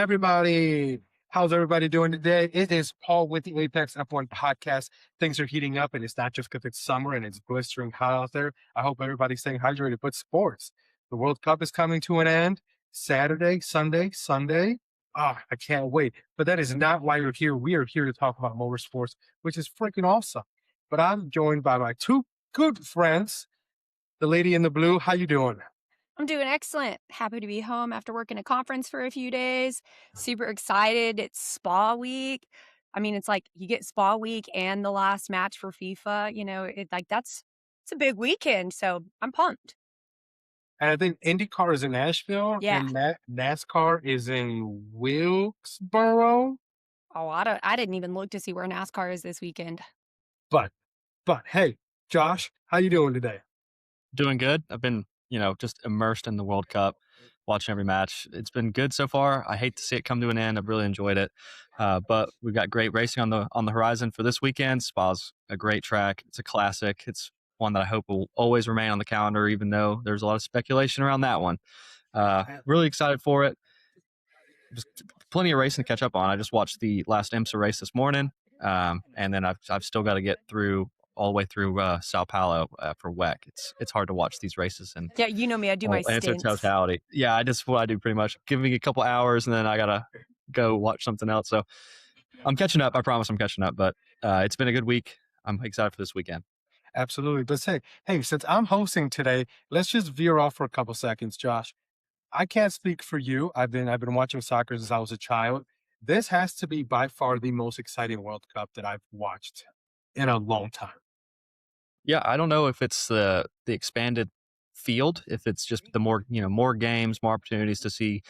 Everybody, how's everybody doing today? It is Paul with the Apex F1 podcast. Things are heating up, and it's not just because it's summer and it's blistering hot out there. I hope everybody's staying hydrated. But sports, the World Cup is coming to an end. Saturday, Sunday. I can't wait. But that is not why we're here. We are here to talk about motorsports, which is freaking awesome. But I'm joined by my two good friends, the lady in the blue. How you doing? I'm doing excellent. Happy to be home after working a conference for a few days. Super excited. It's spa week. I mean, it's like you get spa week and the last match for FIFA. It's a big weekend. So I'm pumped. And I think IndyCar is in Nashville Yeah. and NASCAR is in Wilkesboro. Oh, I didn't even look to see where NASCAR is this weekend. But hey, Josh, how you doing today? Doing good. I've been, just immersed in the World Cup, watching every match. It's been good so far. I hate to see it come to an end. I've really enjoyed it, but we've got great racing on the horizon for this weekend. Spa's a great track. It's a classic. It's one that I hope will always remain on the calendar, even though there's a lot of speculation around that one. Really excited for it. Just plenty of racing to catch up on. I just watched the last IMSA race this morning, and then I've still got to get through all the way through Sao Paulo for WEC. It's hard to watch these races and Yeah, you know me. I do my and it's a stints. totality. Yeah, I just what I do pretty much. Give me a couple hours and then I gotta go watch something else. So I'm catching up. I promise I'm catching up. But it's been a good week. I'm excited for this weekend. Absolutely. But hey, since I'm hosting today, let's just veer off for a couple seconds, Josh. I can't speak for you. I've been watching soccer since I was a child. This has to be by far the most exciting World Cup that I've watched in a long time. Yeah, I don't know if it's the expanded field, if it's just the more games, more opportunities to see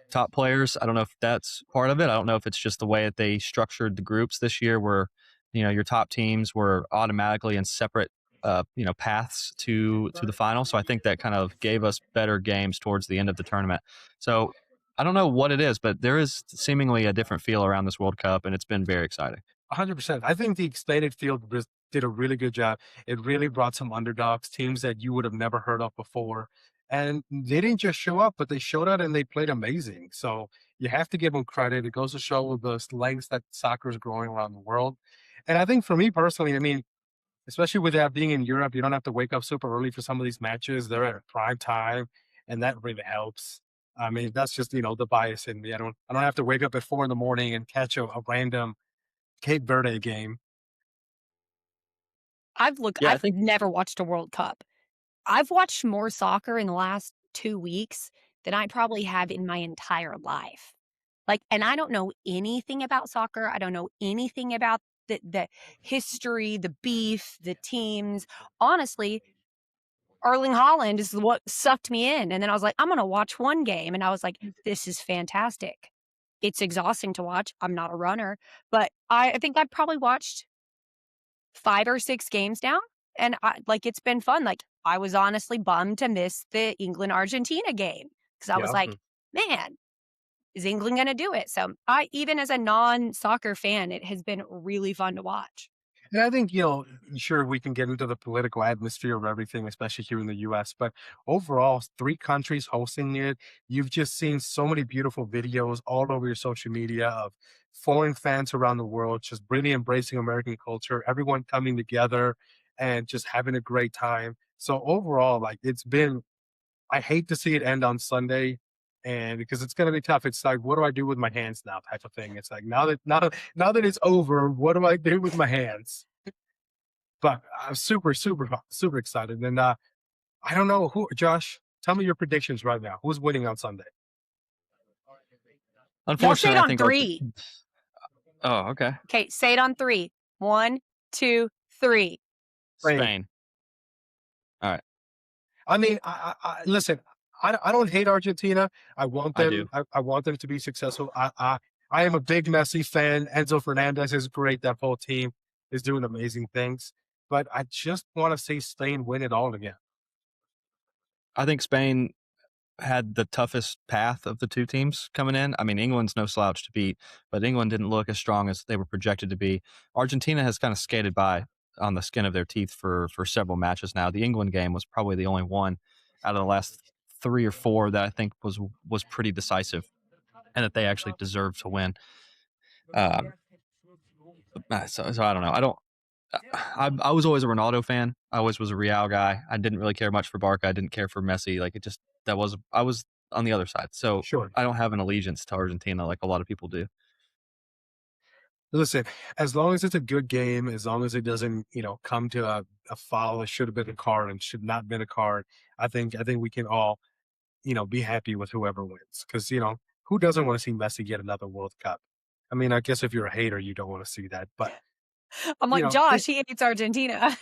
top players. I don't know if that's part of it. I don't know if it's just the way that they structured the groups this year, where your top teams were automatically in separate paths to the final. So I think that kind of gave us better games towards the end of the tournament. So I don't know what it is, but there is seemingly a different feel around this World Cup, and it's been very exciting. 100%. I think the expanded field did a really good job. It really brought some underdogs, teams that you would have never heard of before. And they didn't just show up, but they showed up and they played amazing. So you have to give them credit. It goes to show the lengths that soccer is growing around the world. And I think for me personally, I mean, especially with that being in Europe, you don't have to wake up super early for some of these matches. They're at prime time, and that really helps. I mean, that's just the bias in me. I don't have to wake up at 4 in the morning and catch a random Cape Verde game. Yeah, I I've think never watched a World Cup. I've watched more soccer in the last 2 weeks than I probably have in my entire life. And I don't know anything about soccer. I don't know anything about the history, the beef, the teams. Honestly, Erling Haaland is what sucked me in. And then I was like, I'm going to watch one game. And I was like, this is fantastic. It's exhausting to watch. I'm not a runner, but I think I've probably watched 5 or 6 games now. And it's been fun. I was honestly bummed to miss the England Argentina game because I was Yeah. like, man, is England going to do it? So even as a non-soccer fan, it has been really fun to watch. And I think, sure, we can get into the political atmosphere of everything, especially here in the US. But overall, 3 countries hosting it, you've just seen so many beautiful videos all over your social media of foreign fans around the world just really embracing American culture, everyone coming together and just having a great time. So overall, I hate to see it end on Sunday, and because it's gonna be tough. It's like, what do I do with my hands now, type of thing. It's like now that it's over, what do I do with my hands? But I'm super excited, and I don't know who. Josh, tell me your predictions right now. Who's winning on Sunday? Y'all say it unfortunately, I on think three. Oh, okay. Okay, say it on three. 1, 2, 3. Spain. Spain. All right. I mean, listen. I don't hate Argentina. I want I them. do. I want them to be successful. I am a big Messi fan. Enzo Fernandez is great. That whole team is doing amazing things. But I just want to see Spain win it all again. I think Spain had the toughest path of the two teams coming in. I mean, England's no slouch to beat, but England didn't look as strong as they were projected to be. Argentina has kind of skated by on the skin of their teeth for several matches now. The England game was probably the only one out of the last 3 or 4 that I think was pretty decisive. and that they actually deserve to win. Um, so I don't know. I don't. I was always a Ronaldo fan. I always was a Real guy. I didn't really care much for Barca. I didn't care for Messi. Like it just that was I was on the other side. So Sure. I don't have an allegiance to Argentina like a lot of people do. Listen, as long as it's a good game, as long as it doesn't, come to a foul, it should have been a card and should not been a card. I think we can all, be happy with whoever wins. Because, who doesn't want to see Messi get another World Cup? I mean, I guess if you're a hater, you don't want to see that. But, I'm like, Josh, he hates Argentina.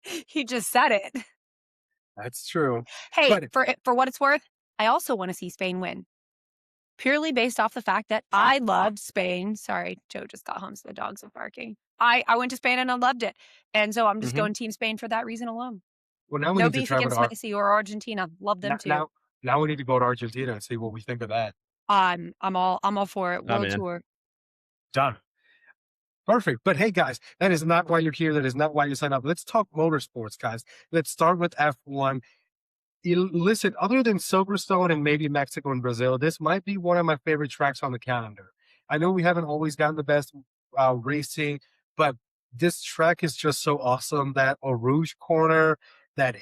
He just said it. that's true. Hey, But for what it's worth, I also want to see Spain win. Purely based off the fact that I loved Spain. Sorry, Joe just got home, so the dogs are barking. I went to Spain and I loved it. And so I'm just mhm. going Team Spain for that reason alone. Well, now we No need to beef travel to against Messi or Argentina. Love them now, too. now, now we need to go to Argentina and see what we think of that. I'm all for it. I'm World in. tour. Done. Perfect. But hey, guys, that is not why you're here. That is not why you signed up. Let's talk motorsports, guys. Let's start with F1. Listen, other than Silverstone and maybe Mexico and Brazil, this might be one of my favorite tracks on the calendar. I know we haven't always gotten the best racing, but this track is just so awesome. That Eau Rouge corner, that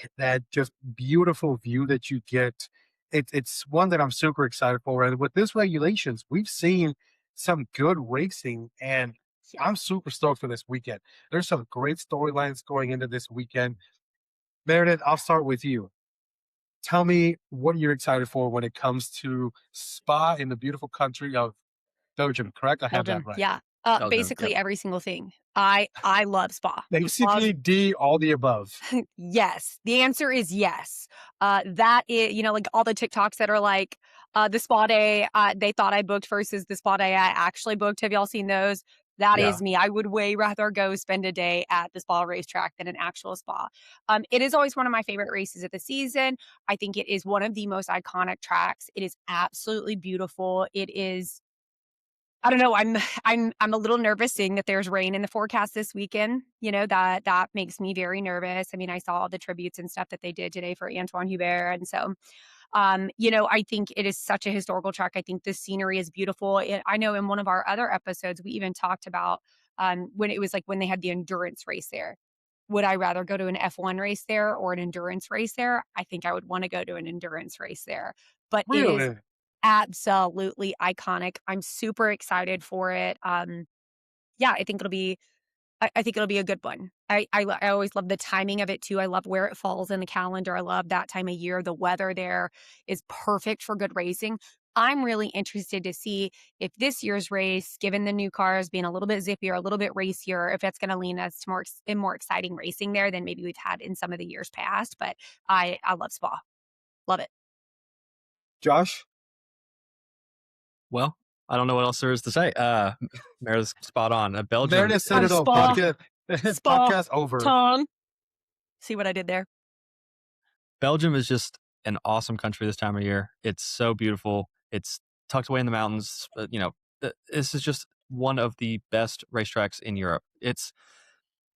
just beautiful view that you get. It's one that I'm super excited for. And with this regulations, we've seen some good racing, and I'm super stoked for this weekend. There's some great storylines going into this weekend. Meredith, I'll start with you. Tell me what you're excited for when it comes to Spa in the beautiful country of Belgium, correct? I have that Belgium. right. Yeah. Belgium. Yep. Basically every single thing. I love Spa. Spa's Basically, D, all the above. Yes. The answer is yes. That is, like all the TikToks that are like, the spa day they thought I booked versus the spa day I actually booked. Have y'all seen those? That Yeah. is me. I would way rather go spend a day at the spa racetrack than an actual spa. It is always one of my favorite races of the season. I think it is one of the most iconic tracks. It is absolutely beautiful. It is I don't know. I'm a little nervous seeing that there's rain in the forecast this weekend. That makes me very nervous. I mean, I saw all the tributes and stuff that they did today for Antoine Hubert, and so I think it is such a historical track. I think the scenery is beautiful. I know in one of our other episodes we even talked about when it was like when they had the endurance race there. Would I rather go to an F1 race there or an endurance race there? I think I would want to go to an endurance race there. But it is Really? absolutely iconic. I'm super excited for it. Yeah, I think it'll be a good one. I always love the timing of it too. I love where it falls in the calendar. I love that time of year. The weather there is perfect for good racing. I'm really interested to see if this year's race, given the new cars being a little bit zippier, a little bit racier, if that's going to lean us to more exciting racing there than maybe we've had in some of the years past. But I love Spa, love it. Josh? Well, I don't know what else there is to say. Meredith's spot on. Belgium Meredith said I'm it is all. Spa, Spa, Podcast over. Ton. See what I did there? Belgium is just an awesome country this time of year. It's so beautiful. It's tucked away in the mountains. This is just one of the best racetracks in Europe. It's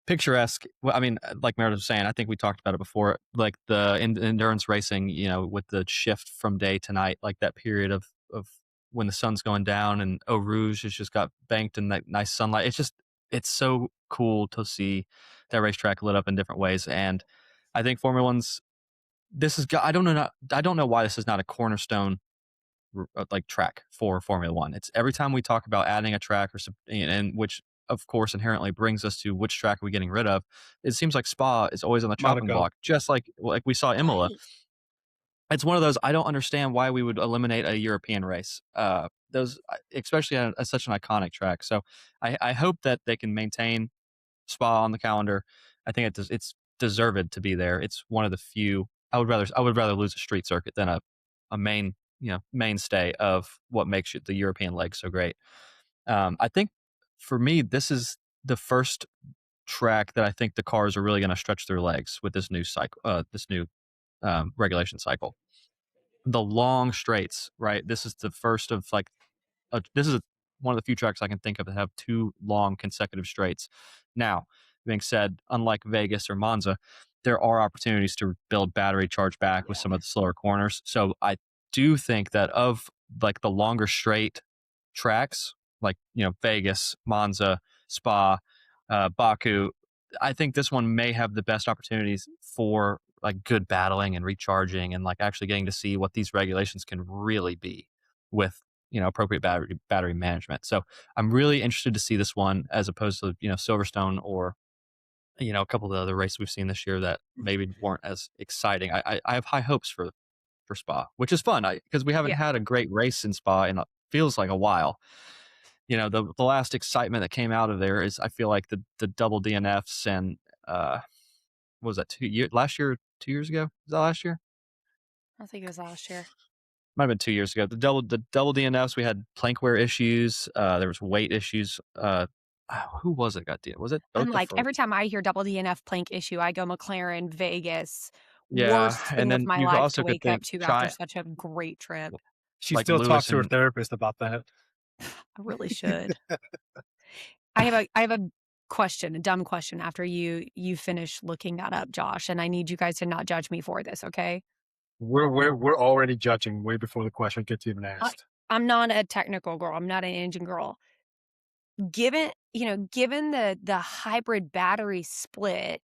picturesque. Well, I mean, like Meredith was saying, I think we talked about it before. Like the endurance racing, with the shift from day to night, like that period of when the sun's going down and Eau Rouge has just got banked in that nice sunlight. It's so cool to see that racetrack lit up in different ways. And I think Formula One's this is I don't know why this is not a cornerstone like track for Formula One. It's every time we talk about adding a track and which of course inherently brings us to which track are we getting rid of. It seems like Spa is always on the chopping Monaco. block, just like we saw Imola. Right. It's one of those I don't understand why we would eliminate a European race. Those especially at such an iconic track. So I hope that they can maintain Spa on the calendar. I think it's deserved to be there. It's one of the few. I would rather lose a street circuit than a mainstay of what makes the European leg so great. I think for me this is the first track that I think the cars are really going to stretch their legs with this new cycle, this new regulation cycle. The long straights, right? This is the first of this is one of the few tracks I can think of that have two long consecutive straights. Now, being said, unlike Vegas or Monza, there are opportunities to build battery charge back with some of the slower corners. So I do think that of like the longer straight tracks, like Vegas, Monza, Spa, Baku. I think this one may have the best opportunities for like good battling and recharging and like actually getting to see what these regulations can really be with appropriate battery management. So I'm really interested to see this one as opposed to Silverstone or a couple of the other races we've seen this year that maybe weren't as exciting. I have high hopes for Spa, which is fun because we haven't Yeah. had a great race in Spa in feels like a while. The last excitement that came out of there is I feel like the double DNFs and what was that 2 years last year, 2 years ago? Was that last year? I think it was last year. Might have been 2 years ago. The double DNFs, we had plankwear issues. There was weight issues. Who was it got was it I'm both the like, first? every time I hear double DNF plank issue, I go McLaren, Vegas. Yeah, Worst and thing of then my you life to also could wake up think to after such a great trip. She like still talks Lewis to her and therapist about that. I really should. I have a question, a dumb question after you finish looking that up, Josh, and I need you guys to not judge me for this, okay? We're already judging way before the question gets even I asked. I'm not a technical girl. I'm not an engine girl. Given the hybrid battery split,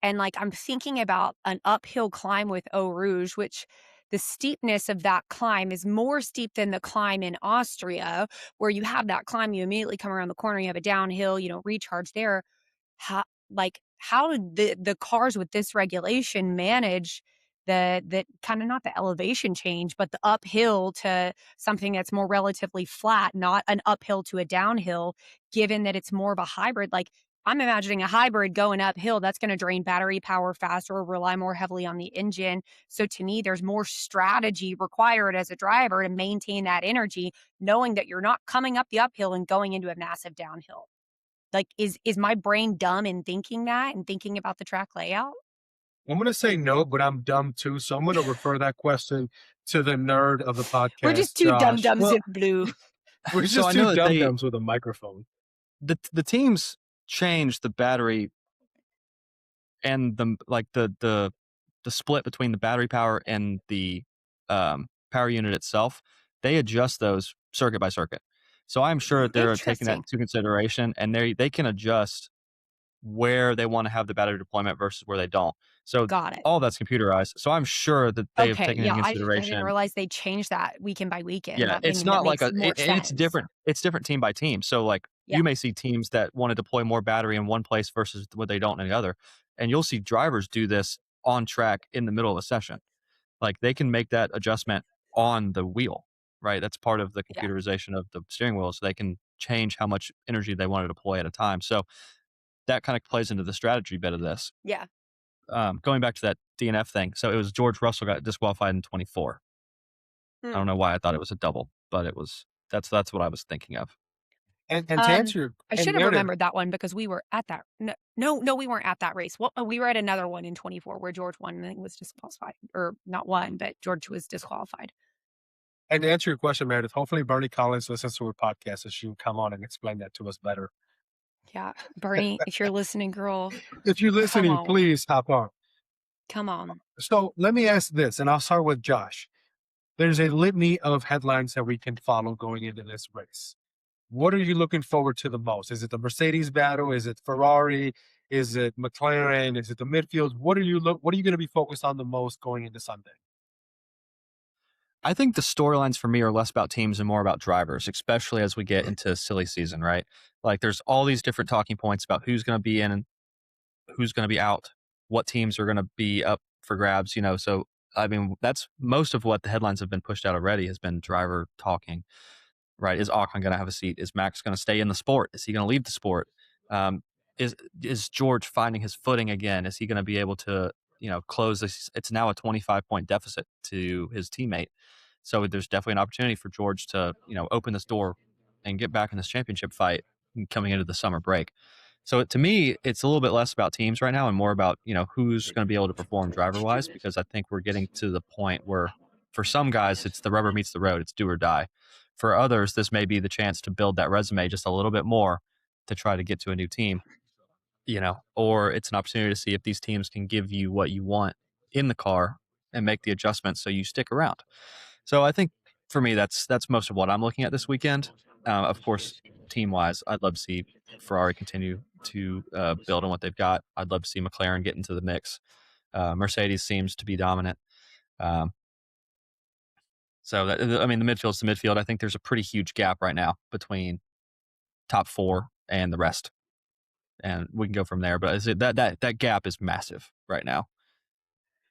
and, like, I'm thinking about an uphill climb with Eau Rouge, which the steepness of that climb is more steep than the climb in Austria, where you have that climb, you immediately come around the corner, you have a downhill, recharge there. How did the cars with this regulation manage the kinda not the elevation change, but the uphill to something that's more relatively flat, not an uphill to a downhill, given that it's more of a hybrid? Like, I'm imagining a hybrid going uphill, that's gonna drain battery power faster, rely more heavily on the engine. So to me, there's more strategy required as a driver to maintain that energy, knowing that you're not coming up the uphill and going into a massive downhill. Like, is my brain dumb in thinking that and thinking about the track layout? I'm gonna say no, but I'm dumb too, so I'm gonna refer that question to the nerd of the We're just podcast, 2 Josh. dum-dums well, in blue. We're so just I two know that dum dums with a microphone. the teams changed the battery and the split between the battery power and the power unit itself. They adjust those circuit by circuit. So I'm sure that they're taking that Interesting. into consideration, and they can adjust where they want to have the battery deployment versus where they don't. So Got it. all that's computerized. So I'm sure that they've Okay, taken yeah, into I didn't consideration. realize they changed that weekend by weekend. Yeah, That it's thing that not like makes more and it's sense. different. It's different team by team. So like Yeah, you may see teams that want to deploy more battery in one place versus what they don't in the other, and you'll see drivers do this on track in the middle of a session. Like they can make that adjustment on the wheel, right? That's part of the yeah, computerization of the steering wheel, so they can change how much energy they want to deploy at a time. So that kind of plays into the strategy bit of this. yeah. Going back to that DNF thing, so it was George Russell got disqualified in 24. I don't Hmm. know why I thought it was a double, but it was that's what I was thinking of. And to answer your I and should have Meredith, remembered that one because we were at that no, we weren't at that race. Well, we were at another one in 24 where George won and was disqualified, or not won, but George was disqualified. and to answer your question, Meredith, hopefully Bernie Collins listens to our podcast so she can come on and explain that to us better. Yeah, Bernie, if you're listening, girl, If you're come listening, on. please hop on. Come on. So let me ask this, and I'll start with Josh. There's a litany of headlines that we can follow going into this race. What are you looking forward to the most? Is it the Mercedes battle? Is it Ferrari? Is it McLaren? Is it the midfield? What are you going to be focused on the most going into Sunday? I think the storylines for me are less about teams and more about drivers, especially as we get into silly season, right? Like there's all these different talking points about who's going to be in and who's going to be out, what teams are going to be up for grabs. So I mean, that's most of what the headlines have been pushed out already has been driver talking, right? Is Ocon going to have a seat? Is Max going to stay in the sport? Is he going to leave the sport? Um, is George finding his footing again? Is he going to be able to close this? It's now a 25-point deficit to his teammate, so there's definitely an opportunity for George to open this door and get back in this championship fight coming into the summer break. So to me, it's a little bit less about teams right now and more about who's going to be able to perform driver wise, because I think we're getting to the point where for some guys it's the rubber meets the road, it's do or die. For others, this may be the chance to build that resume just a little bit more to try to get to a new team, or it's an opportunity to see if these teams can give you what you want in the car and make the adjustments so you stick around. So I think for me, that's most of what I'm looking at this weekend. Of course, team wise, I'd love to see Ferrari continue to build on what they've got. I'd love to see McLaren get into the mix. Mercedes seems to be dominant. Um, I mean, the midfield's the midfield. I think there's a pretty huge gap right now between top four and the rest, and we can go from there. But that gap is massive right now.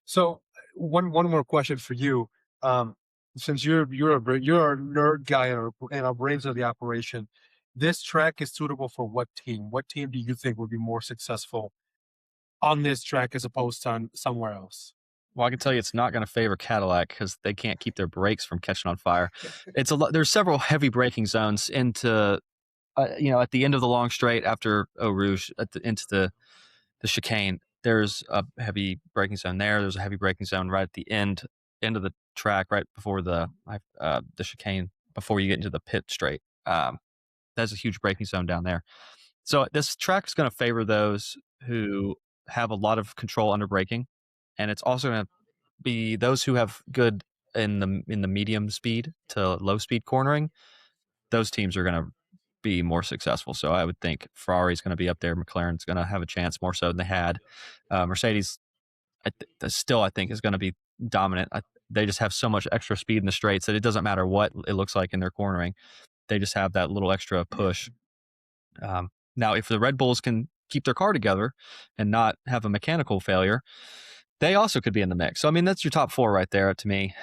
So one more question for you. Um, since you're a nerd guy and our brains of the operation, this track is suitable for what team? What team do you think would be more successful on this track as opposed to somewhere else? Well, I can tell you it's not going to favor Cadillac because they can't keep their brakes from catching on fire. It's a lot. There's several heavy braking zones into, at the end of the long straight after Eau Rouge into the chicane. There's a heavy braking zone there. There's a heavy braking zone right at the end of the track, right before the chicane, before you get into the pit straight. There's a huge braking zone down there. So this track is going to favor those who have a lot of control under braking, and it's also going to be those who have good in the medium speed to low speed cornering. Those teams are going to be more successful. So I would think Ferrari's going to be up there. McLaren's going to have a chance more so than they had. Mercedes, still I think is going to be dominant. They just have so much extra speed in the straights that it doesn't matter what it looks like in their cornering. They just have that little extra push. Now, if the Red Bulls can keep their car together and not have a mechanical failure, they also could be in the mix. So, I mean, that's your top four right there to me.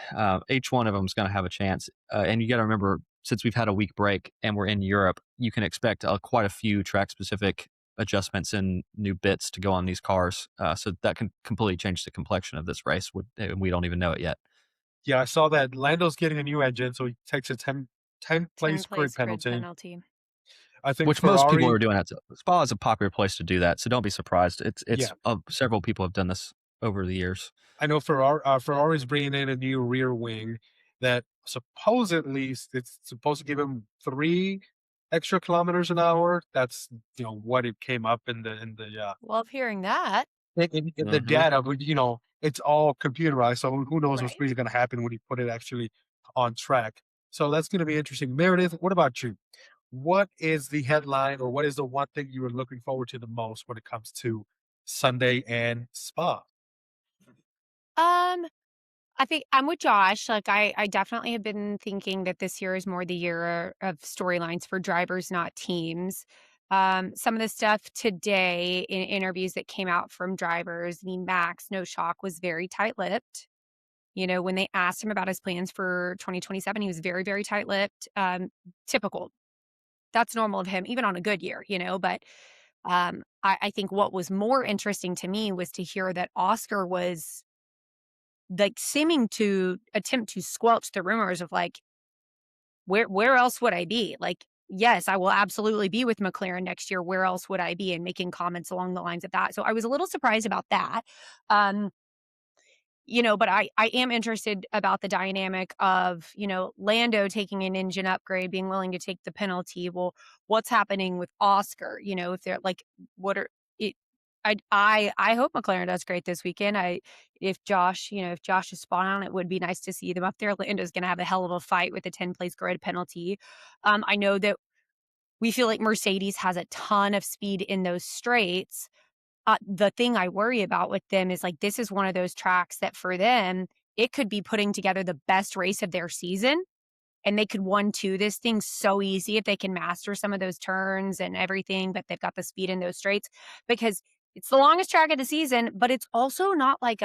Each one of them is going to have a chance. And you got to remember, since we've had a week break and we're in Europe, you can expect quite a few track-specific adjustments and new bits to go on these cars. So that can completely change the complexion of this race. And we don't even know it yet. Yeah, I saw that Lando's getting a new engine, so he takes a 10 10 place grid place grid penalty. penalty. I think Which most people Ferrari, are doing. Spa is a popular place to do that, so don't be surprised. yeah, Several people have done this over the years. I know Ferrari's bringing in a new rear wing that supposedly it's supposed to give him 3 extra kilometers an hour. That's what it came up Love hearing that. in the Hmm. data, but it's all computerized, so who knows what's Right. really going to happen when you put it actually on track. So that's going to be interesting. Meredith, what about you? What is the headline, or what is the one thing you are looking forward to the most when it comes to Sunday and Spa? Um, I think I'm with Josh. Like I definitely have been thinking that this year is more the year of storylines for drivers, not teams. Some of the stuff today in interviews that came out from drivers, I mean, Max, no shock, was very tight-lipped. When they asked him about his plans for 2027, he was very, very tight-lipped. Typical. That's normal of him, even on a good year. But I think what was more interesting to me was to hear that Oscar was like seeming to attempt to squelch the rumors of like, where else would I be? Like, yes, I will absolutely be with McLaren next year. Where else would I be? And making comments along the lines of that. So I was a little surprised about that. Um, but I am interested about the dynamic of, Lando taking an engine upgrade, being willing to take the penalty. Well, what's happening with Oscar? If they're like, what are it? I hope McLaren does great this weekend. If Josh is spot on, it would be nice to see them up there. Lando's going to have a hell of a fight with the 10 place grid penalty. I know that we feel like Mercedes has a ton of speed in those straights. The thing I worry about with them is like this is one of those tracks that for them, it could be putting together the best race of their season. And they could 1-2 this thing so easy if they can master some of those turns and everything, but they've got the speed in those straights because it's the longest track of the season, but it's also not like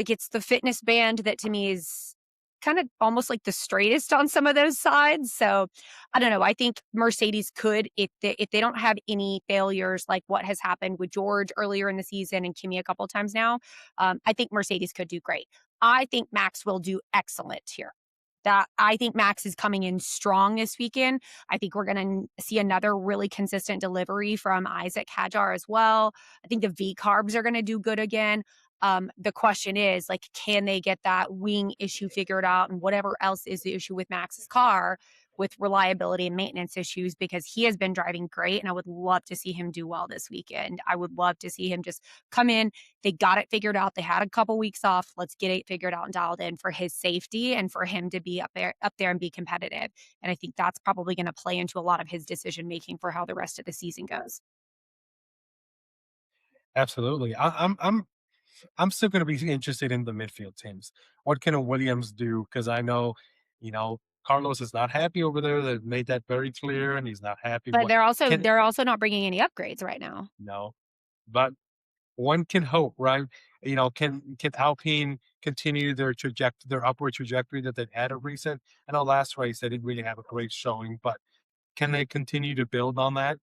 it's the fitness band that to me is kind of almost like the straightest on some of those sides. So I don't know. I think Mercedes could, if they don't have any failures like what has happened with George earlier in the season and Kimi a couple times now, I think Mercedes could do great. I think Max will do excellent here. That I think Max is coming in strong this weekend. I think we're going to see another really consistent delivery from Isaac Hadjar as well. I think the V carbs are going to do good again. The question is like, can they get that wing issue figured out and whatever else is the issue with Max's car? with reliability and maintenance issues because he has been driving great. And I would love to see him do well this weekend. I would love to see him just come in. They got it figured out. They had a couple weeks off. Let's get it figured out and dialed in for his safety and for him to be up there and be competitive. And I think that's probably going to play into a lot of his decision making for how the rest of the season goes. Absolutely. I'm still going to be interested in the midfield teams. What can a Williams do? Because I know, Carlos is not happy over there. They've made that very clear, and he's not happy. But What can they're also not bringing any upgrades right now. no, but one can hope, right? Can Alpine continue their upward trajectory that they've had of recent? I know last race they didn't really have a great showing, but can they continue to build on that?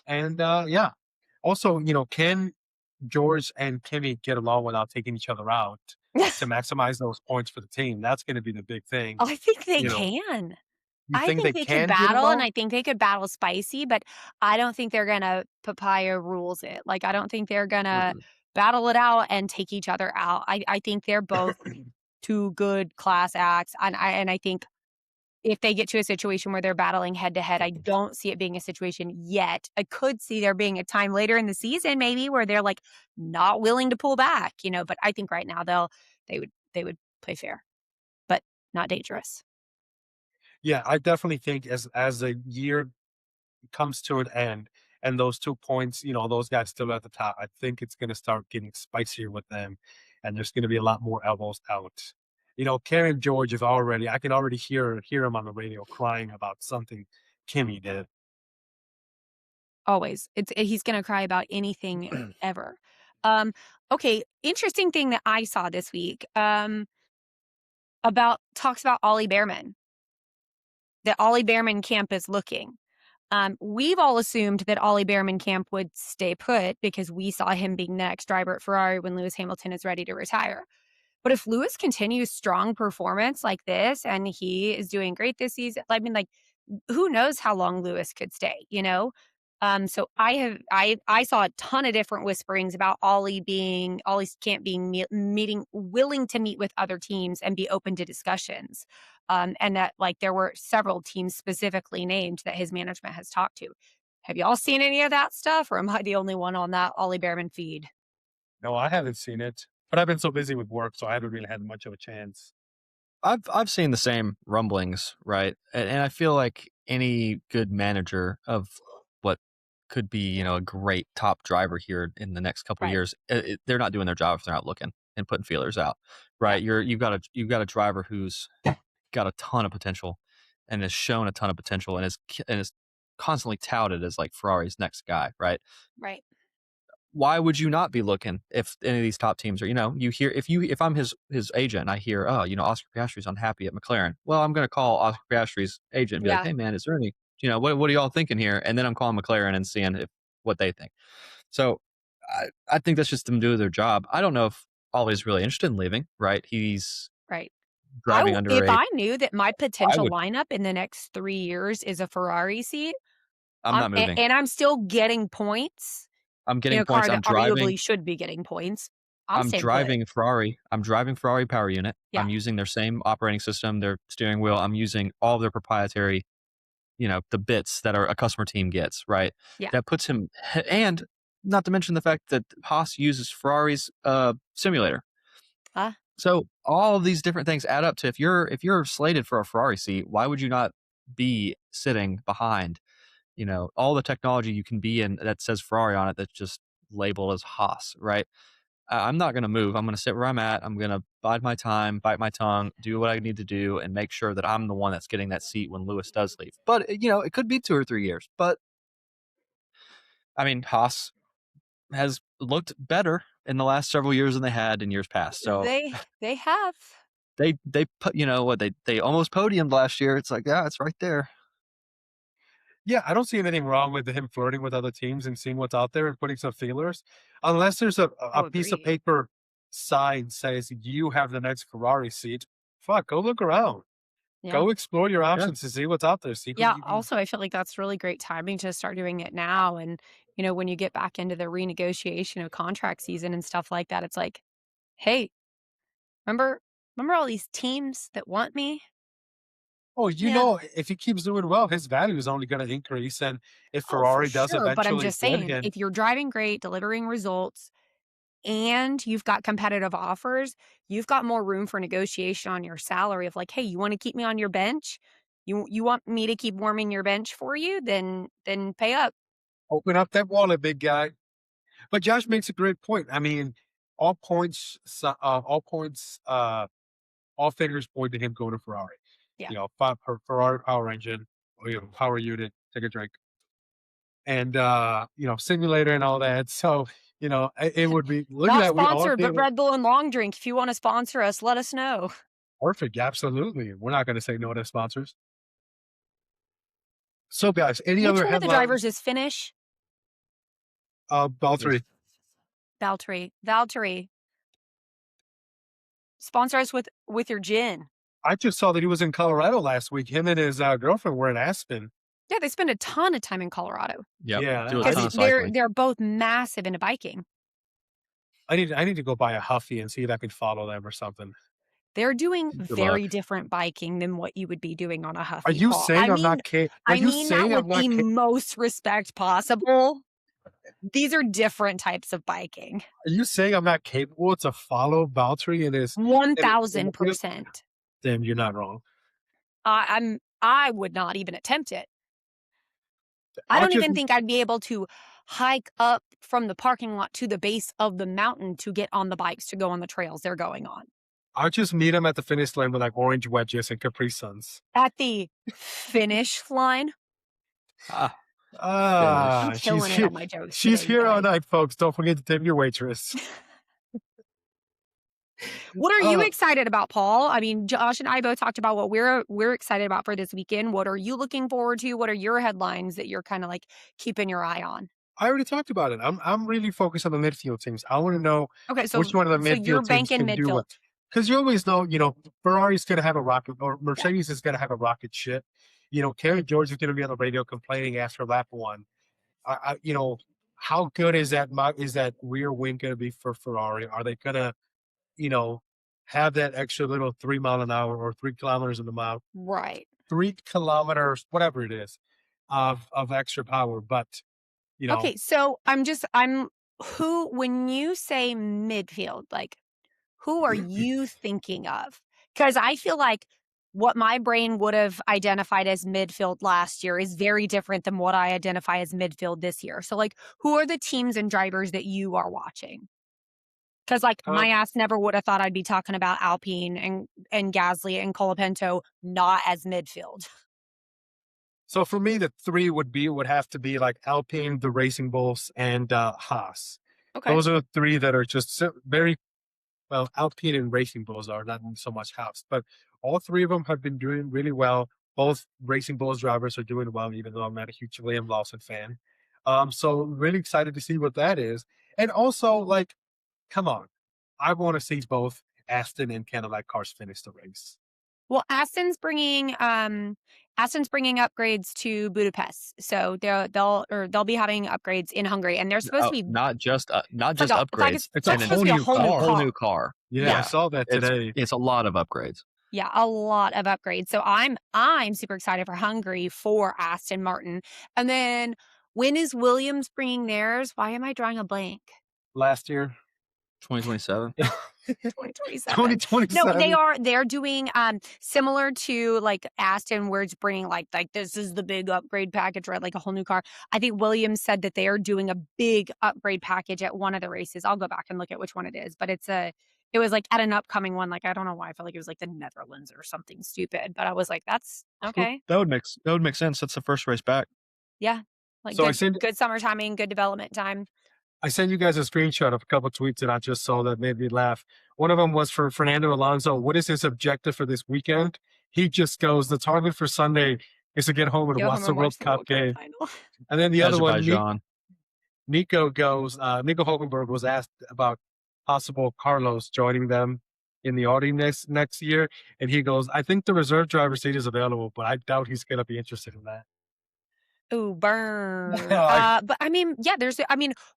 And yeah, also, can George and Kimmy get along without taking each other out to maximize those points for the team? That's going to be the big thing. I think they You know, can. you I think they think they could can get battle, and along? I think they could battle spicy, but I don't think they're gonna papaya rules it. Like, I don't think they're gonna Mm-mm. battle it out and take each other out. I think they're both 2 good class acts, and I think if they get to a situation where they're battling head to head, I don't see it being a situation yet. I could see there being a time later in the season maybe where they're, like, not willing to pull back, but I think right now they would play fair, but not dangerous. Yeah, I definitely think as the year comes to an end and those 2 points, those guys still at the top, I think it's going to start getting spicier with them, and there's going to be a lot more elbows out. Karen George is already, I can already hear him on the radio crying about something Kimmy did. Always. He's gonna cry about anything ever. Um, okay, interesting thing that I saw this week, about talks about Ollie Behrman, that Ollie Behrman camp is looking. We've all assumed that Ollie Behrman camp would stay put because we saw him being the next driver at Ferrari when Lewis Hamilton is ready to retire. But if Lewis continues strong performance like this and he is doing great this season, I mean, like, who knows how long Lewis could stay? So I saw a ton of different whisperings about Ollie's camp being meeting willing to meet with other teams and be open to discussions. And that like there were several teams specifically named that his management has talked to. Have y'all seen any of that stuff, or am I the only one on that Ollie Behrman feed? No, I haven't seen it, but I've been so busy with work, so I haven't really had much of a chance. I've seen the same rumblings, right? And I feel like any good manager of what could be, a great top driver here in the next couple of Right. years, they're not doing their job if they're not looking and putting feelers out, Yeah. right? You've got a driver who's got a ton of potential and has shown a ton of potential and is constantly touted as like Ferrari's next guy, right? Right. Why would you not be looking if any of these top teams are, you hear if I'm his agent and I hear, oh, Oscar Piastri's unhappy at McLaren. Well, I'm gonna call Oscar Piastri's agent and be like, Yeah. hey man, is there any, what are y'all thinking here? And then I'm calling McLaren and seeing what they think. So I think that's just them doing their job. I don't know if Ollie's really interested in leaving, right? He's Right. driving under If a I knew that my I potential would lineup in the next 3 years is a Ferrari seat, I'm not moving. and I'm still getting points I'm in getting a points. car that arguably should be getting points, I'm I'm staying put. driving Ferrari. I'm driving Ferrari power unit. Yeah, I'm using their same operating system, their steering wheel. I'm using all of their proprietary, the bits that a customer team gets, right? yeah. That puts him, and not to mention the fact that Haas uses Ferrari's simulator. Uh, So all of these different things add up to if you're slated for a Ferrari seat, why would you not be sitting behind, all the technology you can be in that says Ferrari on it that's just labeled as Haas, right? I'm not going to move. I'm going to sit where I'm at. I'm going to bide my time, bite my tongue, do what I need to do, and make sure that I'm the one that's getting that seat when Lewis does leave. But it could be 2 or 3 years. But I mean, Haas has looked better in the last several years than they had in years past. So they have. they put what they almost podiumed last year. It's like, yeah, it's right there. Yeah, I don't see anything wrong with him flirting with other teams and seeing what's out there and putting some feelers, unless there's a Oh, piece of agreed. paper sign says you have the next Ferrari seat. Fuck, go look around. Yeah. Go explore your Yeah. options to see what's out there. See who Yeah, you can. also, I feel like that's really great timing to start doing it now, and, when you get back into the renegotiation of contract season and stuff like that, it's like, "Hey, remember all these teams that want me? Oh, Yeah. if he keeps doing well, his value is only going to increase. And if Oh, for Ferrari does sure. But I'm eventually just get saying, him, if you're driving great, delivering results, and you've got competitive offers, you've got more room for negotiation on your salary of like, hey, you want to keep me on your bench? You want me to keep warming your bench for you? Then pay up. open up that wallet, big guy. But Josh makes a great point. I mean, all points, all fingers point to him going to Ferrari. Yeah. Ferrari power engine, or, power unit. Take a drink, and simulator and all that. So it would be look at Not that. We all sponsored, did but it. Red Bull and Long Drink. If you want to sponsor us, let us know. Perfect. Absolutely. We're not going to say no to sponsors. So, guys, any Which other one of the drivers headlines? is Finnish? Valtteri. Valtteri. Valtteri. Sponsor us with your gin. I just saw that he was in Colorado last week. Him and his girlfriend were in Aspen. Yeah, they spend a ton of time in Colorado Yep, do Yeah, a I ton because of need cycling. they're both massive into biking. I need to go buy a Huffy and see if I can follow them or something. They're doing Good luck. very different biking than what you would be doing on a Are Huffy, you Paul. saying I'm not ca- Are I you mean that saying with I'm not the ca- most respect possible. These are different types of biking. Are you saying I'm not capable to follow Valtteri and his in the 1000%. Then you're not wrong. I would not even attempt it. I I'll don't just even think I'd be able to hike up from the parking lot to the base of the mountain to get on the bikes to go on the trails they're going on. I'll just meet him at the finish line with like orange wedges and Capri Suns. At the finish line, Ah, I'm Ah, finish. she's killing it here. on my jokes She's today, you here all guys. night, folks. Don't forget to tip your waitress. What are you Uh, excited about, Paul? I mean, Josh and I both talked about what we're excited about for this weekend. What are you looking forward to? What are your headlines that you're kind of like keeping your eye on? I already talked about it. I'm really focused on the midfield teams. I want to know Okay, which so one of the you're midfield teams banking can do midfield. what. Because you always know, Ferrari's going to have a rocket, or Mercedes is going to have a rocket ship. Kerry George is going to be on the radio complaining after lap one. How good is that rear wing going to be for Ferrari? Are they going to, you know, have that extra little 3 mile an hour or 3 kilometers in the mile, Right. 3 kilometers, whatever it is, of extra power? But you know, Okay, so I'm who when you say midfield, like who are you thinking of? Because I feel like what my brain would have identified as midfield last year is very different than what I identify as midfield this year. So, like, who are the teams and drivers that you are watching? Because, like, my um, ass never would have thought I'd be talking about Alpine and Gasly and Colapinto not as midfield. so for me, the three would have to be like Alpine, the Racing Bulls, and Haas. Okay. Those are the three that are just very well. Alpine and Racing Bulls are not so much Haas, but all three of them have been doing really well. Both Racing Bulls drivers are doing well, even though I'm not a huge Liam Lawson fan. So really excited to see what that is, and also like, come on, I want to see both Aston and Cadillac cars finish the race. Well, Aston's bringing upgrades to Budapest, so they'll be having upgrades in Hungary, and they're supposed Oh, to be not it's like just a it's like upgrades. It's it's a like An supposed whole to be a new whole a new car. whole new car. car. Yeah, I Yeah, saw that It's today. it's a lot of upgrades. yeah, a lot of upgrades. So I'm super excited for Hungary for Aston Martin, and then when is Williams bringing theirs? Why am I drawing a blank? Last year, 2027. 2027. No, 2027. they're doing similar to like Aston where it's bringing like this is the big upgrade package, right? Like a whole new car. I think Williams said that they are doing a big upgrade package at one of the races. I'll go back and look at which one it is, but it was like at an upcoming one. Like I don't know why I felt like it was like the Netherlands or something stupid, but I was like, that's okay. That would make sense. That's the first race back. Yeah. Like So good summer timing, good development time. I sent you guys a screenshot of a couple of tweets that I just saw that made me laugh. One of them was for Fernando Alonso. What is his objective for this weekend? He just goes, the target for Sunday is to get home and Go watch home the and watch World the Cup World Cup game. final. And then the other one, Azerbaijan. Nico Hulkenberg was asked about possible Carlos joining them in the Audi next year. And he goes, I think the reserve driver seat is available, but I doubt he's going to be interested in that. Ooh, burn. I, But I mean, yeah,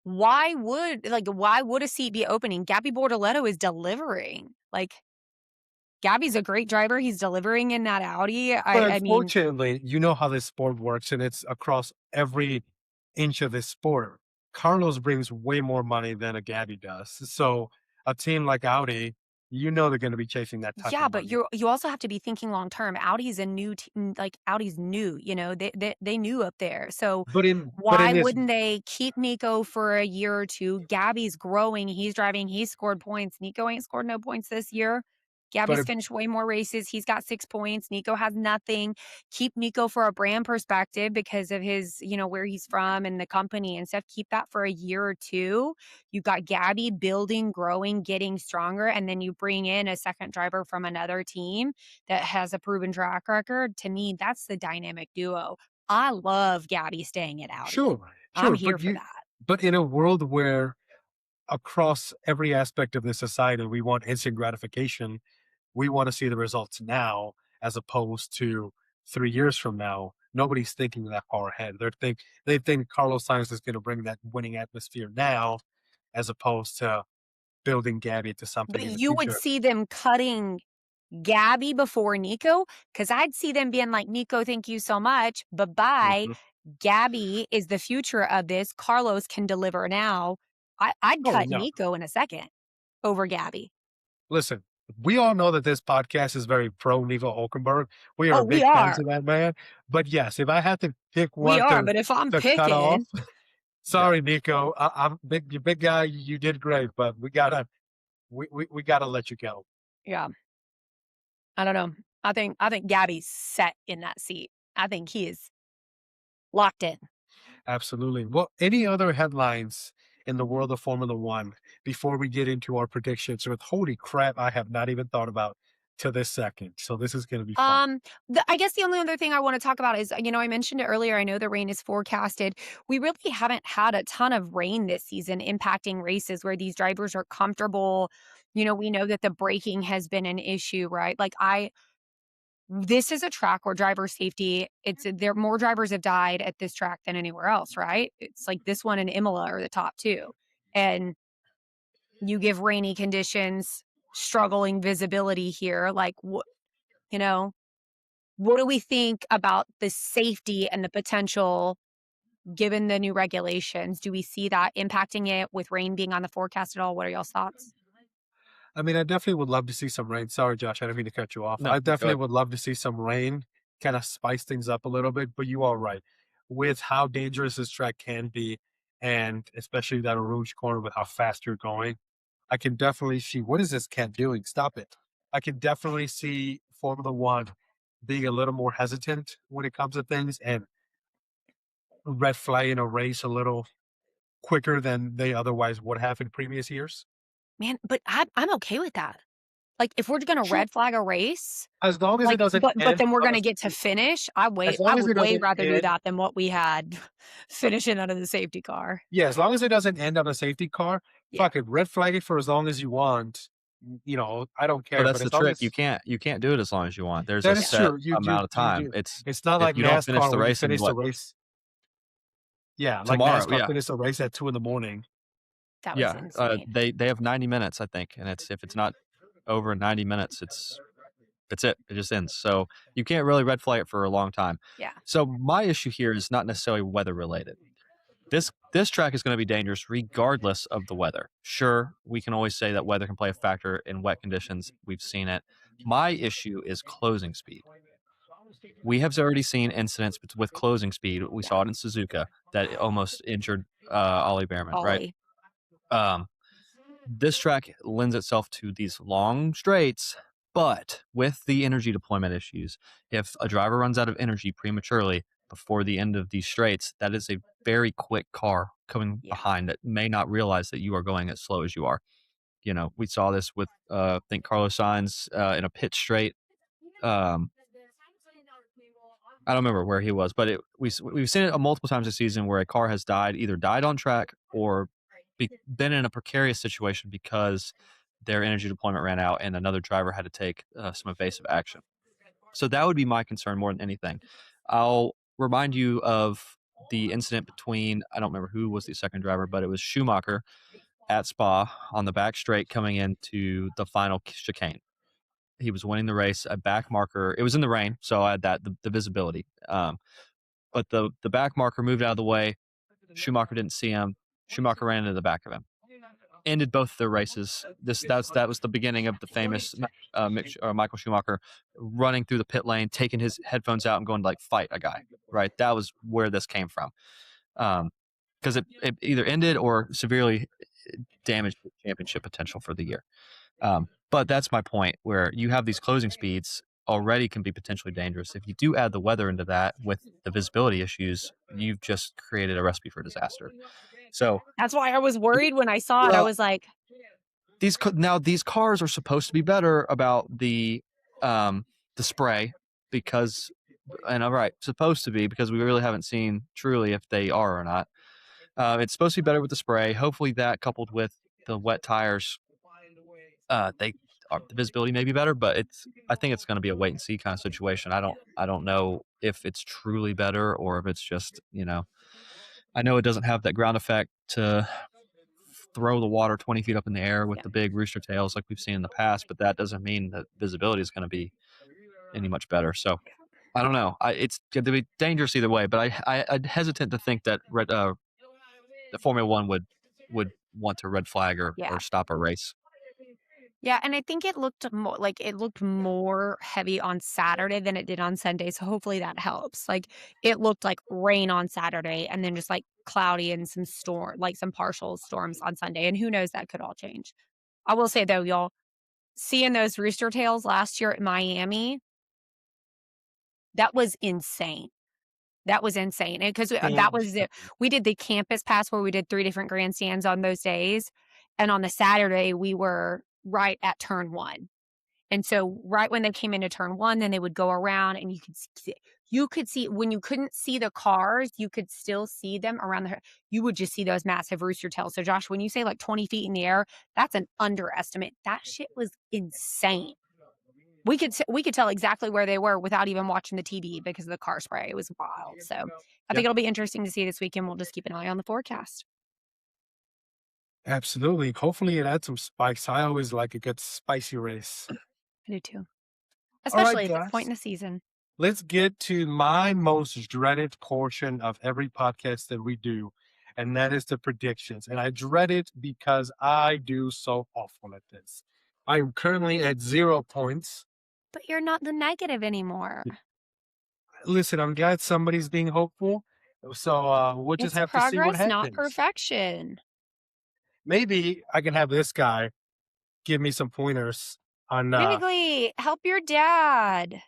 why would a seat be opening? Gabby Bortoletto is delivering. Like, Gabby's a great driver. He's delivering in that Audi. But I mean, unfortunately, you know how this sport works, and it's across every inch of this sport. Carlos brings way more money than a Gabby does. So a team like Audi, you know they're going to be chasing that type of yeah, but money. you also have to be thinking long term. Audi's a like Audi's new, they knew up there. So But in why this wouldn't they keep Nico for a year or two? Gabby's growing, he's driving, he's scored points. Nico ain't scored no points this year. but Gabby's if, finished way more races. He's got 6 points. Nico has nothing. Keep Nico for a brand perspective because of his, where he's from and the company and stuff. Keep that for a year or two. You got Gabby building, growing, getting stronger, and then you bring in a second driver from another team that has a proven track record. To me, that's the dynamic duo. I love Gabby staying at Audi. sure, I'm sure, here for that. but in a world where across every aspect of the society we want instant gratification, we want to see the results now as opposed to 3 years from now. Nobody's thinking that far ahead. They think Carlos Sainz is going to bring that winning atmosphere now, as opposed to building Gabby to something But in the you would future. see them cutting Gabby before Nico because I'd see them being like, Nico, thank you so much. Bye bye. Mhm. Gabby is the future of this. Carlos can deliver now. I'd Oh cut no! Nico in a second over Gabby. Listen, we all know that this podcast is very pro Nico Hulkenberg. We are Oh, we big fans are. of that man. But yes, if I had to pick We one are. to But if I'm cut off, picking, Yeah. sorry, Nico. I'm big. You big guy. You did great, but we gotta let you go. yeah, I don't know. I think Gabby's set in that seat. I think he is locked in. Absolutely. Well, any other headlines in the world of Formula One before we get into our predictions? With holy crap, I have not even thought about to this second. So this is going to be fun. Um, I guess the only other thing I want to talk about is, I mentioned it earlier. I know the rain is forecasted. We really haven't had a ton of rain this season impacting races where these drivers are comfortable. We know that the braking has been an issue, right? This is a track where driver safety, there more drivers have died at this track than anywhere else, right? It's like this one and Imola are the top two. And you give rainy conditions, struggling visibility here. Like, you know, what do we think about the safety and the potential given the new regulations? Do we see that impacting it with rain being on the forecast at all? What are y'all's thoughts? I mean, I definitely would love to see some rain. Sorry, Josh, I didn't mean to cut you off. No, I go definitely ahead. would love to see some rain, kind of spice things up a little bit. But you are right. With how dangerous this track can be, and especially that Rouge corner with how fast you're going, I can definitely see what is this cat doing? Stop it. I can definitely see Formula One being a little more hesitant when it comes to things and red flagging a race a little quicker than they otherwise would have in previous years. Man, but I'm okay with that. Like, if we're gonna Sure. red flag a race, As long as it like, doesn't but end then we're on a gonna get to safety finish, as I long as would it way doesn't rather do end that than what we had finishing under the safety car. yeah, as long as it doesn't end on a safety car, Yeah, fuck it, red flag it for as long as you want. I don't But care, but that's the as long trick. You as can't do it as long as you want. There's a that is yeah. set true. amount of You time. do. It's It's not if like you don't finish NASCAR the where you race in finish the what race. Yeah, like tomorrow, NASCAR yeah. finished the race at 2 in the morning. That was Yeah, insane. they have 90 minutes, I think, and it's if it's not over 90 minutes, it's it. It just ends. So you can't really red flag it for a long time. Yeah, So my issue here is not necessarily weather related. This track is going to be dangerous regardless of the weather. Sure, we can always say that weather can play a factor in wet conditions. We've seen it. My issue is closing speed. We have already seen incidents with closing speed. We yeah. saw it in Suzuka that almost injured Ollie Behrman, right? Ollie. Um, this track lends itself to these long straights, but with the energy deployment issues, if a driver runs out of energy prematurely before the end of these straights, that is a very quick car coming Yeah. behind that may not realize that you are going as slow as you are. We saw this with I think Carlos Sainz in a pit straight. Um, I don't remember where he was, but we've seen it multiple times this season where a car has either died on track or been in a precarious situation because their energy deployment ran out and another driver had to take some evasive action. So that would be my concern more than anything. I'll remind you of the incident between I don't remember who was the second driver, but it was Schumacher at Spa on the back straight coming into the final chicane. He was winning the race. A back marker. It was in the rain, so I had the visibility. But the back marker moved out of the way. Schumacher didn't see him. Schumacher ran into the back of him. Ended both their races. That was the beginning of the famous Michael Schumacher running through the pit lane, taking his headphones out and going to like fight a guy. Right, that was where this came from. Because it either ended or severely damaged the championship potential for the year. But that's my point, where you have these closing speeds already can be potentially dangerous. If you do add the weather into that with the visibility issues, you've just created a recipe for disaster. So That's why I was worried when I saw it. I Well, was like, these cars are supposed to be better about the spray because, and all right, supposed to be, because we really haven't seen truly if they are or not. It's supposed to be better with the spray. Hopefully that coupled with the wet tires, the visibility may be better, but I think it's going to be a wait and see kind of situation. I don't know if it's truly better or if it's just, I know it doesn't have that ground effect to throw the water 20 feet up in the air with Yeah. the big rooster tails like we've seen in the past, but that doesn't mean that visibility is going to be any much better. So I don't know. It's going to be dangerous either way, but I'd hesitant to think that the Formula One would want to red flag yeah. or stop a race. Yeah, and I think it looked more heavy on Saturday than it did on Sunday, so hopefully that helps. Like, it looked like rain on Saturday and then just, like, cloudy and some partial storms on Sunday, and who knows, that could all change. I will say, though, y'all, seeing those rooster tails last year at Miami, that was insane. That was insane, because that was it. We did the campus pass where we did 3 different grandstands on those days, and on the Saturday, we were right at turn 1. And so right when they came into turn 1, then they would go around and you could see when you couldn't see the cars, you could still see them around you would just see those massive rooster tails. So Josh, when you say like 20 feet in the air, that's an underestimate. That shit was insane. We could tell exactly where they were without even watching the TV because of the car spray. It was wild. So I think it'll be interesting to see this weekend. We'll just keep an eye on the forecast. Absolutely. Hopefully it adds some spice. I always like a good spicy race. I do too. All right, Especially at this point guys. in the season. Let's get to my most dreaded portion of every podcast that we do, and that is the predictions. And I dread it because I do so awful at this. I'm currently at 0 points. But you're not the negative anymore. Listen, I'm glad somebody's being hopeful. So we'll just It's have to see what progress, not happens. perfection. Maybe I can have this guy give me some pointers on Basically, help your dad.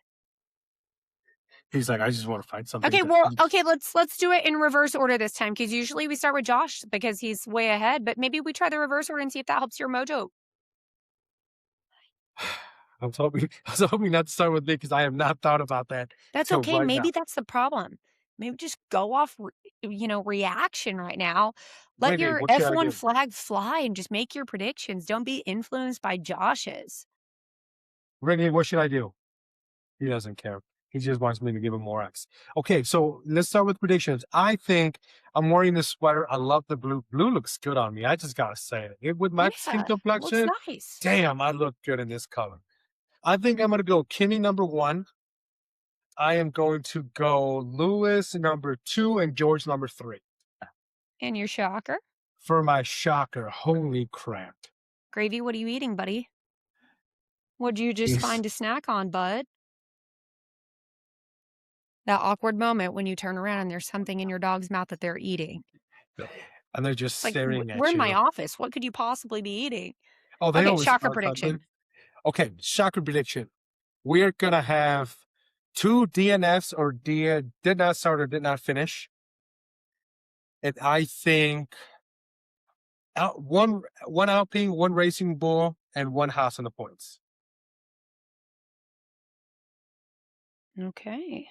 he's like, I just want to find something. Okay, let's do it in reverse order this time, because usually we start with Josh because he's way ahead, but maybe we try the reverse order and see if that helps your mojo. I was hoping not to start with me because I have not thought about that. That's till okay. right Maybe now. that's the problem. Maybe just go off, reaction right now. Let Maybe, your what should I F1 do? flag fly and just make your predictions. Don't be influenced by Josh's. Renee, what should I do? He doesn't care. He just wants me to give him more X. Okay, so let's start with predictions. I think I'm wearing this sweater. I love the blue. Blue looks good on me. I just gotta say it. With my skin Yeah, complexion, looks nice. damn, I look good in this color. I think I'm gonna go Kimmy number 1. I am going to go Lewis number 2 and George number 3. And your shocker? For my shocker, holy crap. Gravy, what are you eating, buddy? What'd you just Yes. find to snack on, bud? That awkward moment when you turn around and there's something in your dog's mouth that they're eating. And they're just Like, staring at we're in you. my office. What could you possibly be eating? Oh, they Okay, always shocker are prediction. cuddling. Okay, shocker prediction. We're gonna have 2 DNFs or did not start or did not finish. And I think one Alpine, 1 Racing Bull, and 1 Haas on the points. Okay.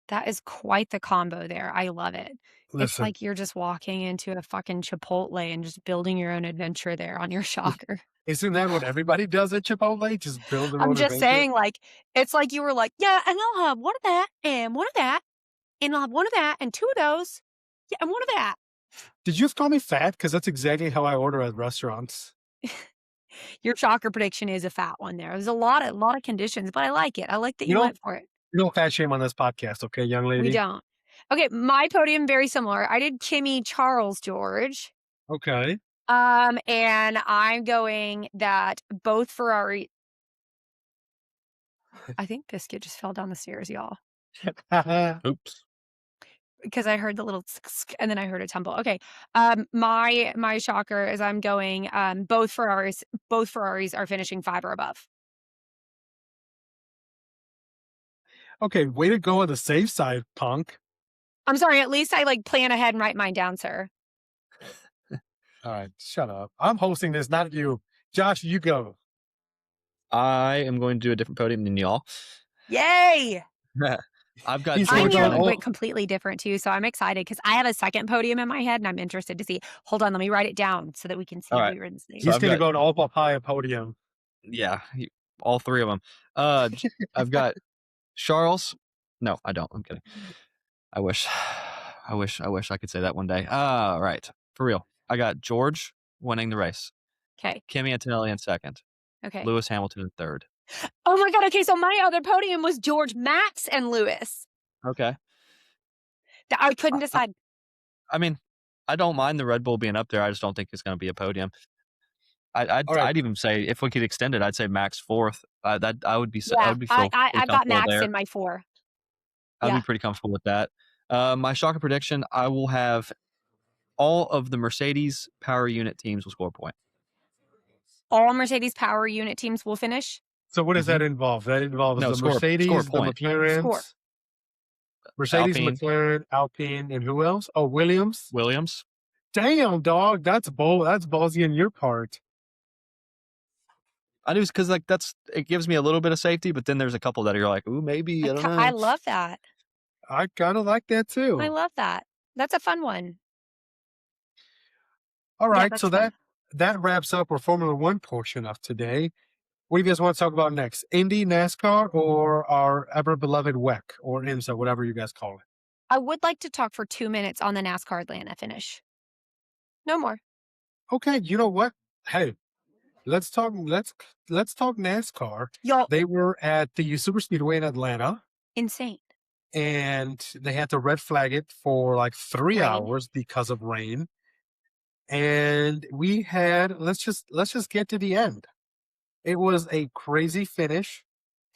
That is quite the combo there. I love it. It's Listen, like you're just walking into a fucking Chipotle and just building your own adventure there on your shocker. isn't that what everybody does at Chipotle? Just build their I'm own just adventure? saying, like, it's like you were like, yeah, and I'll have one of that and one of that, and I'll have one of that and 2 of those, yeah, and one of that. Did you just call me fat? Because that's exactly how I order at restaurants. Your shocker prediction is a fat one there. There's a lot of conditions, but I like it. I like that You you don't went for it. you don't fat shame on this podcast, okay, young We lady? don't. Okay, my podium very similar. I did Kimmy, Charles, George. Okay. And I'm going that both Ferrari. I think Biscuit just fell down the stairs, y'all, Oops. because I heard the little and then I heard a tumble. Okay. My shocker is I'm going both Ferraris are finishing 5 or above. Okay, way to go on the safe side, punk. I'm sorry, at least I like plan ahead and write mine down, sir. All right, shut up. I'm hosting this, not you. Josh, you go. I am going to do a different podium than y'all. Yay! I've got He's Mine gonna George go winning. went completely different too, so I'm excited because I have a second podium in my head and I'm interested to see. Hold on, let me write it down so that we can see All if right. we were in the same. So He's I've gonna got go an all high podium. yeah, all three of them. I've got Charles. No, I don't. I'm kidding. I wish. I could say that one day. All right, for real. I got George winning the race, Okay. Kimi Antonelli in second, Okay. Lewis Hamilton in third. Oh my god, okay, so my other podium was George, Max, and Lewis. Okay. I couldn't decide. I mean, I don't mind the Red Bull being up there. I just don't think it's going to be a podium. I'd All right. I'd even say if we could extend it, I'd say Max fourth. That I would be Yeah, pretty I've got comfortable Max there. in my 4. I'd Yeah. be pretty comfortable with that. My shocker prediction: I will have all of the Mercedes power unit teams will score a point. All Mercedes power unit teams will finish. So what does that involve? That involves No, the score a Mercedes, the point. McLarens, Score. Mercedes, Alpine. McLaren, Alpine, and who else? Oh, Williams. Williams. Damn, dog, that's bold. That's ballsy on your part. I do because like it gives me a little bit of safety, but then there's a couple that you're like, ooh, maybe I don't know. I love that. I kind of like that too. I love that. That's a fun one. All Yeah, right, that's so fun. that wraps up our Formula One portion of today. What do you guys want to talk about next? Indy, NASCAR, or our ever beloved WEC or IMSA, whatever you guys call it? I would like to talk for 2 minutes on the NASCAR Atlanta finish. No more. Okay, you know what? Hey, let's talk. Let's talk NASCAR. Y'all, They were at the Super Speedway in Atlanta, insane. and they had to red flag it for like 3 Rain. hours because of rain. And we had let's just get to the end. It was a crazy finish.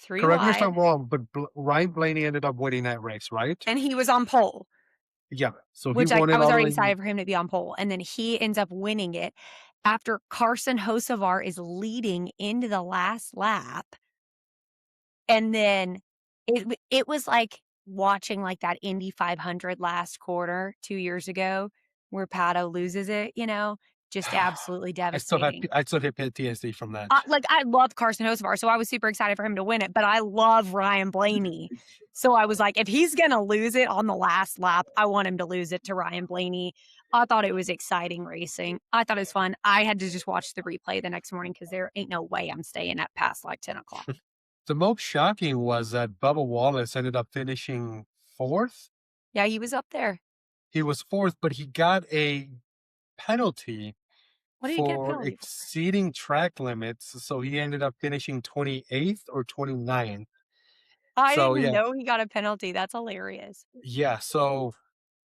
3 Correct me if wide. I'm wrong, but Ryan Blaney ended up winning that race, right? And he was on pole, Yeah. So which he I won it was all the already way. excited for him to be on pole. And then he ends up winning it after Carson Hocevar is leading into the last lap. And then it was like watching like that Indy 500 last quarter 2 years ago where Pato loses it, just absolutely devastating. I still have PTSD from that. I love Carson Hocevar, so I was super excited for him to win it, but I love Ryan Blaney. So I was like, if he's going to lose it on the last lap, I want him to lose it to Ryan Blaney. I thought it was exciting racing. I thought it was fun. I had to just watch the replay the next morning because there ain't no way I'm staying up past like 10 o'clock. The most shocking was that Bubba Wallace ended up finishing fourth. Yeah, he was up there. He was fourth, but he got a penalty What did he get a for penalty for? exceeding track limits. So he ended up finishing 28th or 29th. I So didn't yeah, know he got a penalty. That's hilarious. yeah. So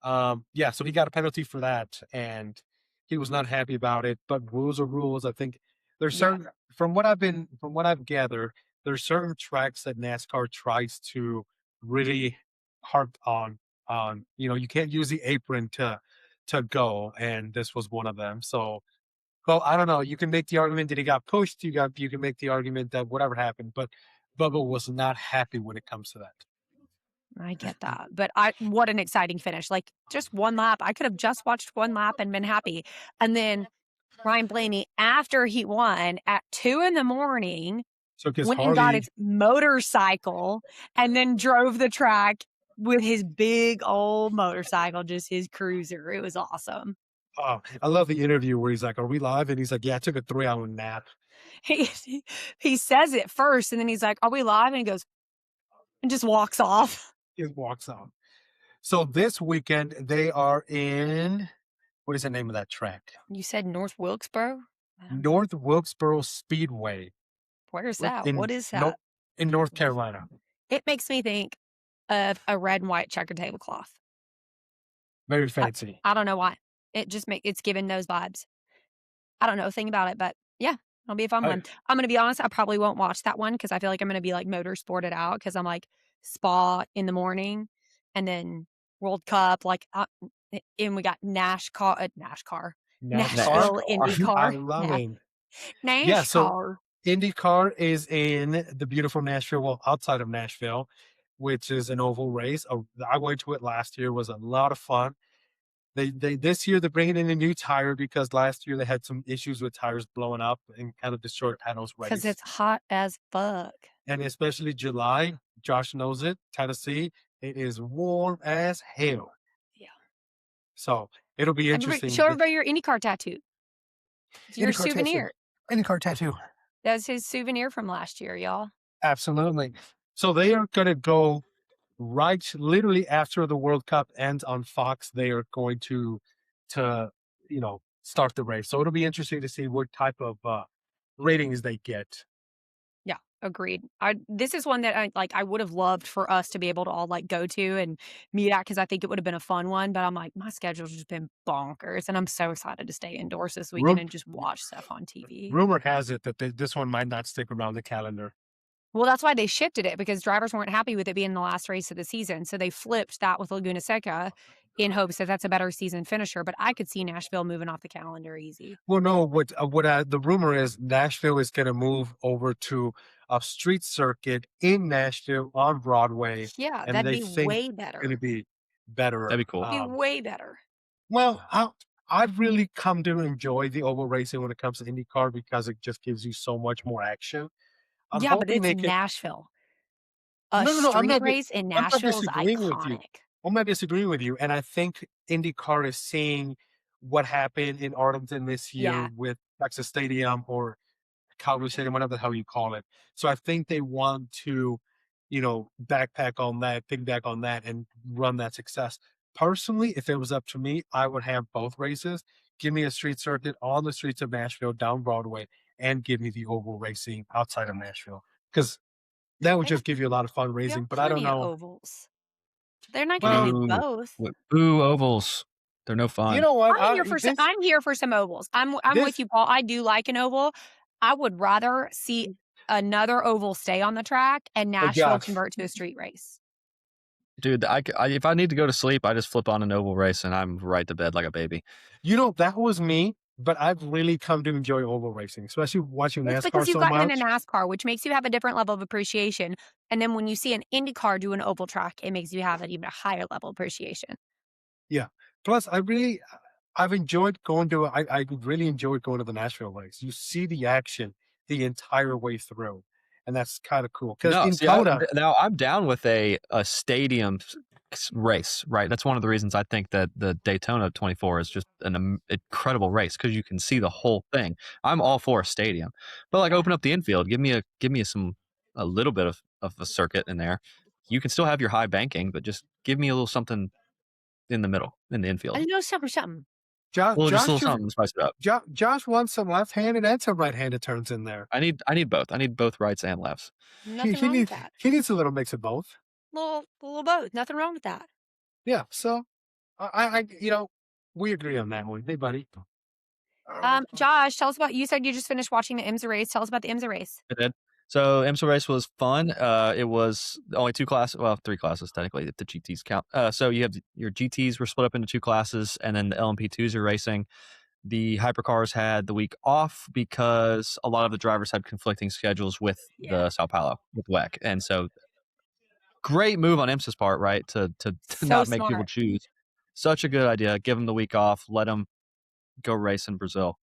so he got a penalty for that, and he was not happy about it. But rules are rules. I think there's Yeah. certain from what I've gathered, there's certain tracks that NASCAR tries to really harp on. You can't use the apron to go, and this was one of them. So, well, I don't know. You can make the argument that he got pushed. You can make the argument that whatever happened, but Bubba was not happy when it comes to that. I get that. But what an exciting finish. Like just one lap. I could have just watched one lap and been happy. And then Ryan Blaney, after he won at 2 a.m, So, because went and got Harley, his motorcycle and then drove the track with his big old motorcycle, just his cruiser. It was awesome. oh, I love the interview where he's like, "Are we live?" And he's like, "Yeah, I took a 3 hour nap." He says it first and then he's like, "Are we live?" And he goes and just walks off. He walks on. So this weekend they are in what is the name of that track? You said North Wilkesboro? North Wilkesboro Speedway Where's that? in What is no that? in North Carolina. It makes me think of a red and white checkered tablecloth. Very I fancy. I don't know why. It's giving those vibes. I don't know a thing about it, but yeah, it'll be a fun I one. I'm gonna be honest, I probably won't watch that one because I feel like I'm gonna be, like, motorsported out because 'cause I'm, like, spa in the morning and then World Cup, like, and we got NASCAR, NASCAR. Nashville NASCAR. I IndyCar. love Yeah, it. Yeah, so NASCAR IndyCar is in the beautiful Nashville, well, outside of Nashville, which is an oval race. I went to it last year, was a lot of fun. They this year they're bringing in a new tire because last year they had some issues with tires blowing up and kind of destroyed panels because race. it's hot as fuck. And especially July, Josh knows it, Tennessee, it is warm as hell. Yeah. So it'll be Show interesting. everybody your IndyCar tattoo. It's your IndyCar tattoo. souvenir. IndyCar tattoo. That's his souvenir from last year, y'all. Absolutely. So they are going to go right literally after the World Cup ends on Fox. They are going to start the race. So it'll be interesting to see what type of ratings they get. Yeah, agreed. This is one that I would have loved for us to be able to all, like, go to and meet at because I think it would have been a fun one, but I'm like, my schedule's just been bonkers, and I'm so excited to stay indoors this weekend Rum- and just watch stuff on TV. Rumor has it that this one might not stick around the calendar. Well, that's why they shifted it because drivers weren't happy with it being the last race of the season, so they flipped that with Laguna Seca in hopes that that's a better season finisher, but I could see Nashville moving off the calendar easy. Well, no, the rumor is Nashville is going to move over to a street circuit in Nashville on Broadway, Yeah, and that'd they be think way it's going to better. be better. That'd be cool. Be way better. Well, I've really come to enjoy the oval racing when it comes to IndyCar because it just gives you so much more action. I'm Yeah, but hoping it's they could. Nashville. A No, no, no. street race in I'm not Nashville is disagreeing with you. iconic. I'm not disagreeing with you. And I think IndyCar is seeing what happened in Arlington this year Yeah. with Texas Stadium or Calgary Stadium, whatever the hell you call it. So I think they want to, piggyback on that and run that success. Personally, if it was up to me, I would have both races. Give me a street circuit on the streets of Nashville down Broadway and give me the oval racing outside of Nashville. Because that would They have just give you a lot of fun they have racing. But I don't plenty of know. ovals. They're not gonna Well, do Boo. both. Boo ovals. They're no you fun. know what? I'm here for some ovals. I'm with This you, Paul. I do like an oval. I would rather see another oval stay on the track and hey Nashville Josh, convert to a street race. Dude, if I need to go to sleep, I just flip on an oval race and I'm right to bed like a baby. that was me, but I've really come to enjoy oval racing, especially watching It's NASCAR because you've so gotten into much. NASCAR, which makes you have a different level of appreciation. And then when you see an IndyCar do an oval track, it makes you have an even higher level of appreciation. Yeah. Plus, I've enjoyed going to. I really enjoyed going to the Nashville race. You see the action the entire way through, and that's kind of cool. Because No, in see, Coda, now I'm down with a stadium race, right? That's one of the reasons I think that the Daytona 24 is just an incredible race because you can see the whole thing. I'm all for a stadium, but like Yeah. open up the infield, give me a little bit of a circuit in there. You can still have your high banking, but just give me a little something in the middle in the I infield. know something. Well, just a little something to spice it up. Josh wants some left-handed and some right-handed turns in there. I need both. I need both rights and lefts. He Nothing he wrong with needs that. he needs a little mix of both. Little both. Nothing wrong with that. Yeah. So we agree on that one. Hey, buddy. Josh, tell us about you said you just finished watching the IMSA race. Tell us about the IMSA race. I did. So IMSA race was fun. It was only two classes, well, three classes technically if the GTs count. So you have your GTs were split up into two classes, and then the LMP2s are racing. The hypercars had the week off because a lot of the drivers had conflicting schedules with Yeah. the Sao Paulo with WEC, and so great move on IMSA's part, right? To So not make people smart. choose. Such a good idea. Give them the week off. Let them go race in Brazil.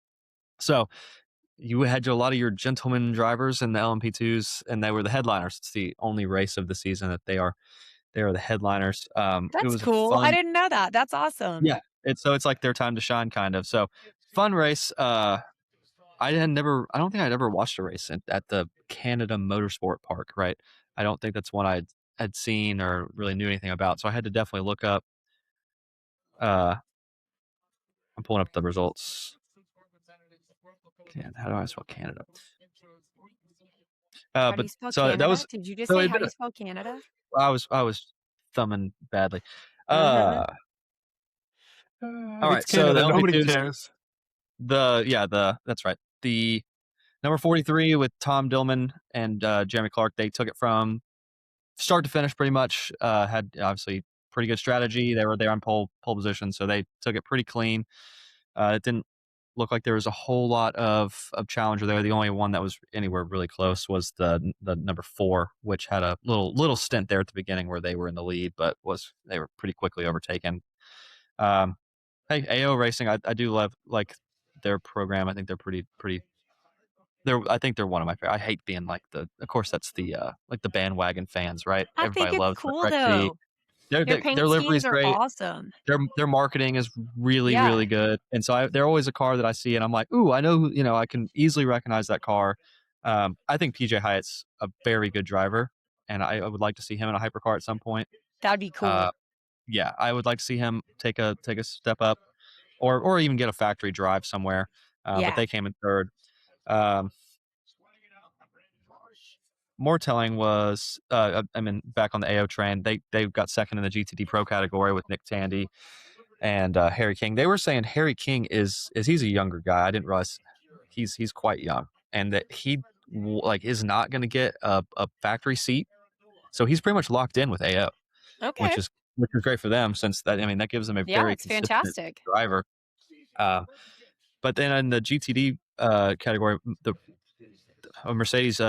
So you had a lot of your gentleman drivers in the LMP2s, and they were the headliners. It's the only race of the season that they are the headliners. It That's was a cool. I fun, didn't know that. That's awesome. yeah. It's like their time to shine, kind of. So fun race. I don't think I'd ever watched a race at the Canada Motorsport Park. Right. I don't think that's one I had seen or really knew anything about. So I had to definitely look up. Uh, I'm pulling up the results. How do I spell Canada? How do But you spell so that Canada? was Did you just so say it how do you spell Canada? I was thumbing badly. Uh-huh. All It's right. So the Canada. Nobody LMP2s, cares. that's right. The number 43 with Tom Dillman and Jeremy Clark, they took it from start to finish pretty much. Had obviously pretty good strategy. They were there on pole position, so they took it pretty clean. It didn't look like there was a whole lot of challenger there. The only one that was anywhere really close was the number 4, which had a little stint there at the beginning where they were in the lead, but they were pretty quickly overtaken. Um, hey, AO Racing, I do love like their program. I think they're pretty. I think they're one of my favorite. I hate being like of course that's the like the bandwagon fans, right? I think Everybody it's loves the cool correct seat. though. Their Their paint livery schemes is are great. awesome. Their marketing is really, Yeah, really good, and so they're always a car that I see, and I'm like, ooh, I know, I can easily recognize that car. I think PJ Hyatt's a very good driver, and I would like to see him in a hypercar at some point. that'd be Uh, cool. yeah, I would like to see him take a step up, or even get a factory drive somewhere. But Yeah. they came in third. Um, More telling was, I mean, back on the AO train, they got second in the GTD Pro category with Nick Tandy and Harry King. They were saying Harry King is he's a younger guy. I didn't realize he's quite young, and that he like is not going to get a factory seat. So he's pretty much locked in with AO, Okay. which is which is great for them since that gives them a Yeah, very it's consistent fantastic. driver. Uh, but then in the GTD category, the Mercedes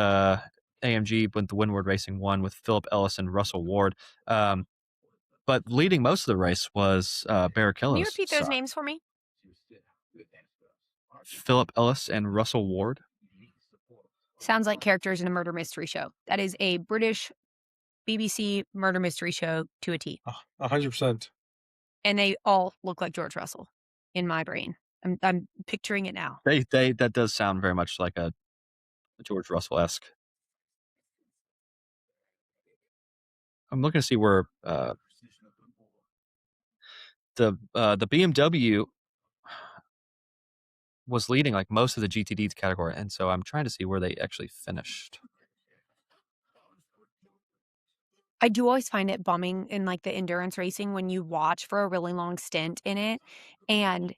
AMG went the Windward Racing one with Philip Ellis and Russell Ward. Um, but leading most of the race was Can you Barrichello's repeat those son, names for me? Philip Ellis and Russell Ward. Sounds like characters in a murder mystery show. That is a British BBC murder mystery show to a T. 100%. And they all look like George Russell in my brain. I'm picturing it now. They that does sound very much like a George Russell esque. I'm looking to see where the BMW was leading like most of the GTD category, and so I'm trying to see where they actually finished. I do always find it bumming in like the endurance racing when you watch for a really long stint in it and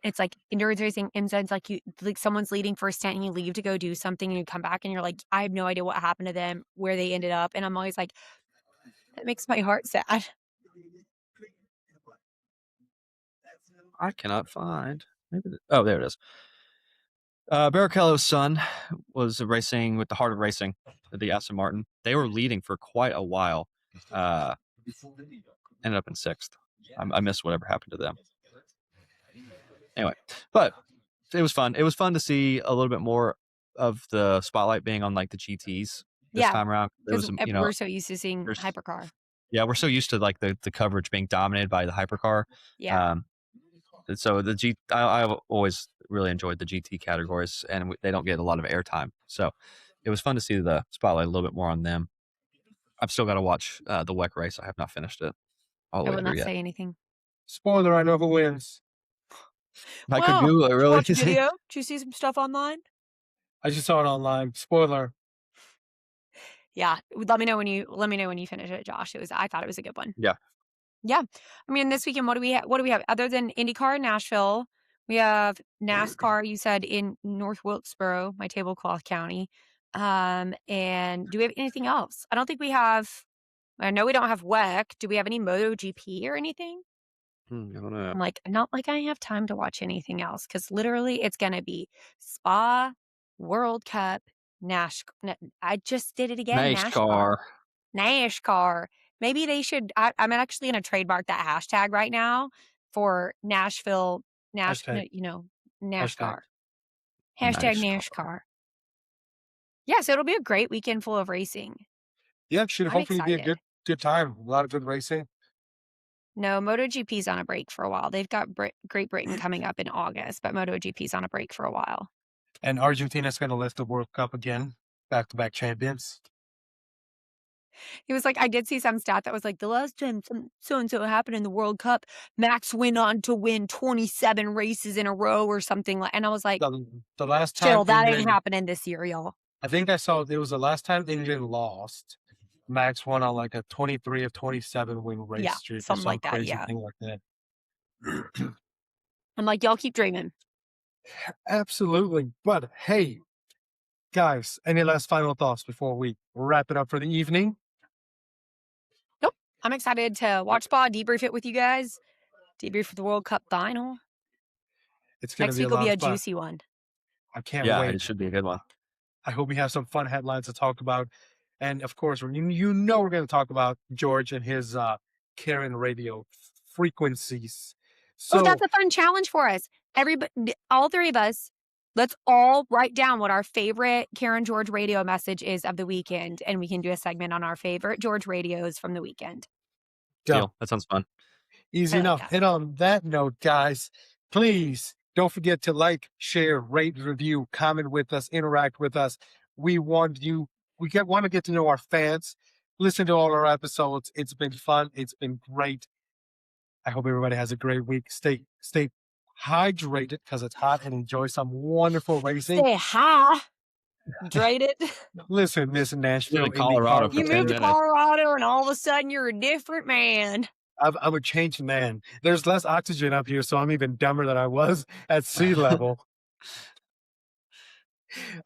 it's like endurance racing and then it's like you like someone's leading for a stint and you leave to go do something and you come back and you're like, I have no idea what happened to them, where they ended up. And I'm always like, that makes my heart sad. I cannot find. Oh, there it is. Barrichello's son was racing with the Heart of Racing, the Aston Martin. They were leading for quite a while. Uh, Ended up in 6th. I missed whatever happened to them. Anyway, but it was fun. It was fun to see a little bit more of the spotlight being on like the GTs this Yeah, time around. There because was we're so used to seeing there's hypercar. yeah, we're so used to like the coverage being dominated by the hypercar. Yeah. Um, and so I've always really enjoyed the GT categories, and they don't get a lot of airtime. So it was fun to see the spotlight a little bit more on them. I've still got to watch the WEC race. I have not finished it all the I way will through not yet. say anything. Spoiler, I know who wins. I could Wow. Google it Did you really. watch a video? Did you see some stuff online? I just saw it online. Spoiler. Yeah. Let me know when you finish it, Josh. I thought it was a good one. Yeah. Yeah. I mean, this weekend, what do we have? Other than IndyCar in Nashville, we have NASCAR, you said in North Wilkesboro, my tablecloth county. And do we have anything else? I don't think we have. I know we don't have WEC. Do we have any MotoGP or anything? I don't know. I'm like, not like I have time to watch anything else because literally it's going to be Spa, World Cup, I just did it again. NASCAR. NASCAR. NASCAR. Maybe they should. I'm actually going to trademark that hashtag right now for Nashville, Hashtag. Hashtag. NASCAR. Hashtag NASCAR. NASCAR. Yeah, so it'll be a great weekend full of racing. Yeah, should I'm hopefully be a excited. good time. A lot of good racing. No, MotoGP's on a break for a while. They've got Great Britain coming up in August, but MotoGP's on a break for a while. And Argentina's going to lift the World Cup again. Back-to-back champions. He was like, I did see some stat that was like, the last time so and so happened in the World Cup, Max went on to win 27 races in a row or something like, and I was like, The last time chill, that ain't England, happening this year, y'all. I think I saw it was the last time England lost. Max won on like a 23 of 27 win race Yeah, streak or something some like that. crazy Yeah. thing like that. I'm like, y'all keep dreaming. Absolutely. But hey, guys, any last final thoughts before we wrap it up for the evening? Nope. I'm excited to watch spa, debrief it with you guys, debrief the World Cup final. It's going to Next be a week will lot be of a fun. juicy one. I can't Yeah, wait. it should be a good one. I hope we have some fun headlines to talk about. And of course, you know we're going to talk about George and his Karen radio frequencies. Oh, So, that's a fun challenge for us. Everybody, all three of us, let's all write down what our favorite Karen George radio message is of the weekend, and we can do a segment on our favorite George radios from the weekend. done. Deal. That sounds fun. Easy I like enough. that. And on that note, guys, please don't forget to like, share, rate, review, comment with us, interact with us. We want you, want to get to know our fans. Listen to all our episodes. It's been fun. It's been great. I hope everybody has a great week. Stay hydrated because it's hot and enjoy some wonderful racing. Stay hydrated. Listen, Miss Live Nashville in Colorado IndyCar for You 10 moved to attendant. minutes. Colorado, and all of a sudden you're a different man. I'm a changed man. There's less oxygen up here, so I'm even dumber than I was at sea level.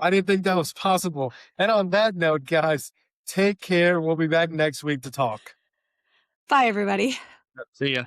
I didn't think that was possible. And on that note, guys, take care. We'll be back next week to talk. Bye, everybody. See ya.